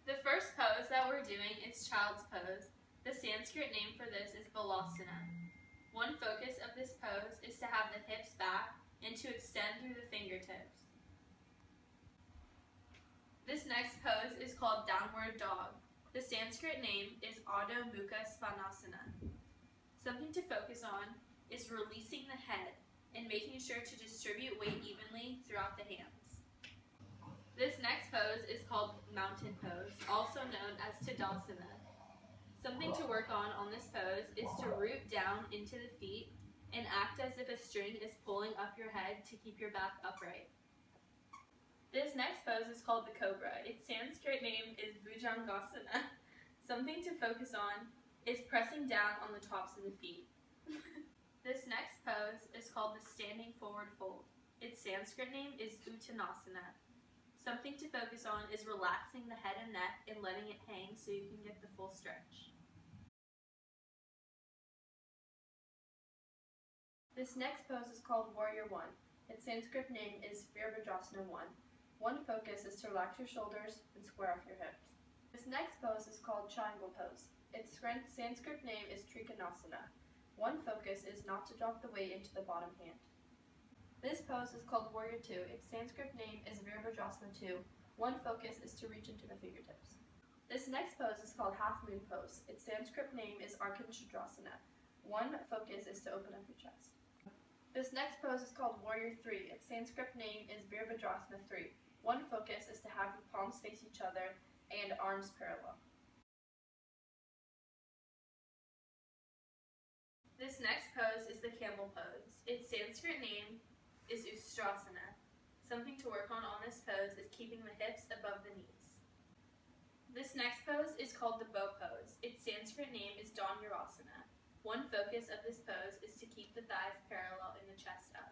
The first pose that we're doing is child's pose. The Sanskrit name for this is Balasana. One focus of this pose is to have the hips back and to extend through the fingertips. This next pose is called downward dog. The Sanskrit name is Adho Mukha Svanasana. Something to focus on is releasing the head and making sure to distribute weight evenly throughout the hands. This next pose is called mountain pose, also known as Tadasana. Something to work on this pose is to root down into the feet and act as if a string is pulling up your head to keep your back upright. This next pose is called the cobra. Its Sanskrit name is Bhujangasana. Something to focus on is pressing down on the tops of the feet. This next pose is called the standing forward fold. Its Sanskrit name is Uttanasana. Something to focus on is relaxing the head and neck and letting it hang so you can get the full stretch. This next pose is called Warrior 1. Its Sanskrit name is Virabhadrasana 1. One focus is to relax your shoulders and square off your hips. This next pose is called Triangle Pose. Its Sanskrit name is Trikonasana. One focus is not to drop the weight into the bottom hand. This pose is called Warrior 2. Its Sanskrit name is Virabhadrasana 2. One focus is to reach into the fingertips. This next pose is called Half Moon Pose. Its Sanskrit name is Arkanchadrasana. One focus is to open up your chest. This next pose is called Warrior 3. Its Sanskrit name is Virabhadrasana 3. One focus is to have the palms face each other and arms parallel. This next pose is the camel pose. Its Sanskrit name is Ustrasana. Something to work on this pose is keeping the hips above the knees. This next pose is called the bow pose. Its Sanskrit name is Dhanurasana. One focus of this pose is to keep the thighs parallel and the chest up.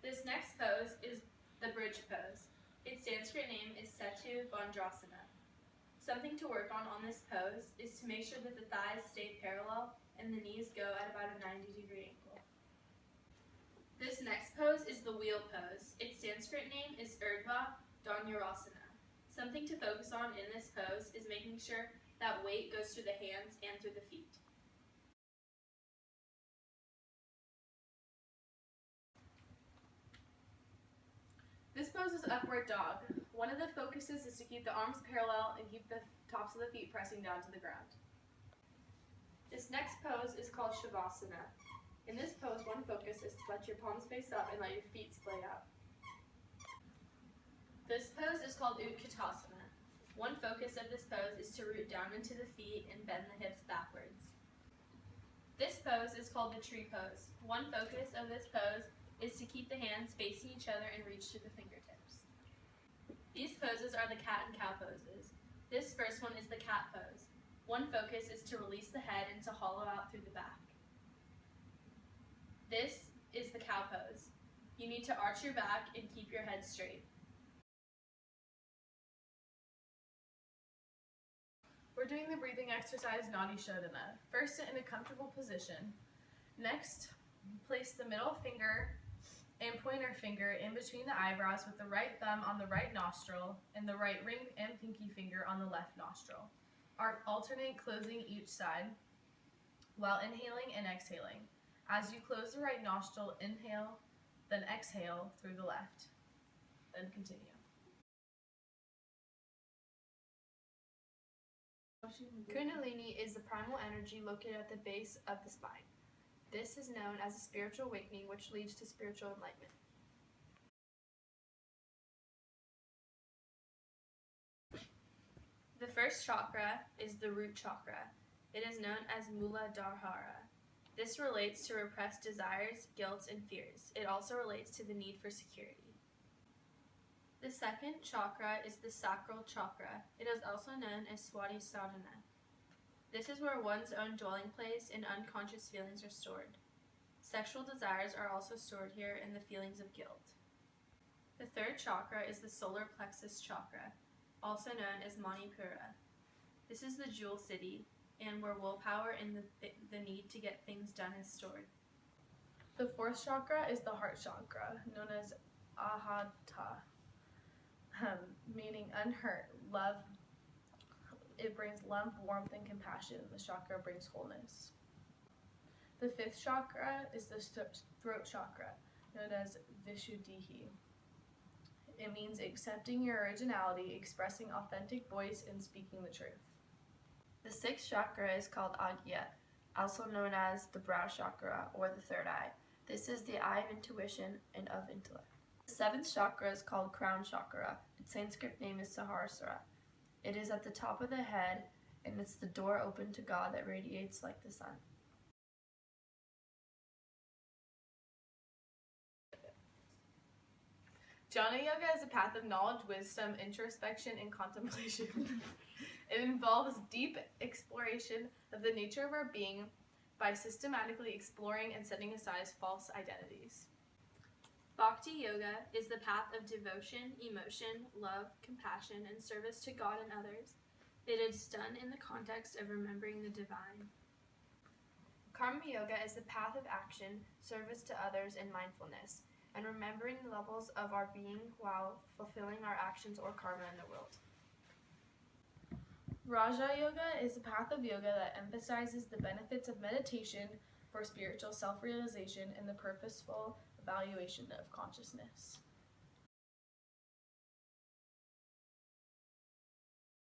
This next pose is the bridge pose. Its Sanskrit name is Setu Bandhasana. Something to work on this pose is to make sure that the thighs stay parallel and the knees go at about a 90-degree angle. This next pose is the wheel pose. Its Sanskrit name is Urdhva Dhanurasana. Something to focus on in this pose is making sure that weight goes through the hands and through the feet. This pose is upward dog. One of the focuses is to keep the arms parallel and keep the tops of the feet pressing down to the ground. This next pose is called Shavasana. In this pose, one focus is to let your palms face up and let your feet splay out. This pose is called Utkatasana. One focus of this pose is to root down into the feet and bend the hips backwards. This pose is called the tree pose. One focus of this pose is to keep the hands facing each other and reach to the fingertips. These poses are the cat and cow poses. This first one is the cat pose. One focus is to release the head and to hollow out through the back. This is the cow pose. You need to arch your back and keep your head straight. We're doing the breathing exercise Nadi Shodhana. First, sit in a comfortable position. Next, place the middle finger and pointer finger in between the eyebrows with the right thumb on the right nostril and the right ring and pinky finger on the left nostril. Alternate closing each side while inhaling and exhaling. As you close the right nostril, inhale, then exhale through the left. Then continue. Kundalini is the primal energy located at the base of the spine. This is known as a spiritual awakening, which leads to spiritual enlightenment. The first chakra is the root chakra. It is known as Muladhara. This relates to repressed desires, guilt, and fears. It also relates to the need for security. The second chakra is the sacral chakra. It is also known as Swadhisthana. This is where one's own dwelling place and unconscious feelings are stored. Sexual desires are also stored here in the feelings of guilt. The third chakra is the solar plexus chakra, also known as Manipura. This is the jewel city, and where willpower and the need to get things done is stored. The fourth chakra is the heart chakra, known as Ahata, meaning unhurt, love, it brings love, warmth, and compassion. The chakra brings wholeness. The fifth chakra is the throat chakra, known as Vishuddhi. It means accepting your originality, expressing authentic voice, and speaking the truth. The sixth chakra is called Agya, also known as the brow chakra or the third eye. This is the eye of intuition and of intellect. The seventh chakra is called crown chakra. Its Sanskrit name is Sahasrara. It is at the top of the head, and it's the door open to God that radiates like the sun. Jnana Yoga is a path of knowledge, wisdom, introspection, and contemplation. It involves deep exploration of the nature of our being by systematically exploring and setting aside false identities. Bhakti Yoga is the path of devotion, emotion, love, compassion, and service to God and others. It is done in the context of remembering the divine. Karma Yoga is the path of action, service to others, and mindfulness, and remembering the levels of our being while fulfilling our actions or karma in the world. Raja Yoga is a path of yoga that emphasizes the benefits of meditation for spiritual self-realization and the purposeful evaluation of consciousness.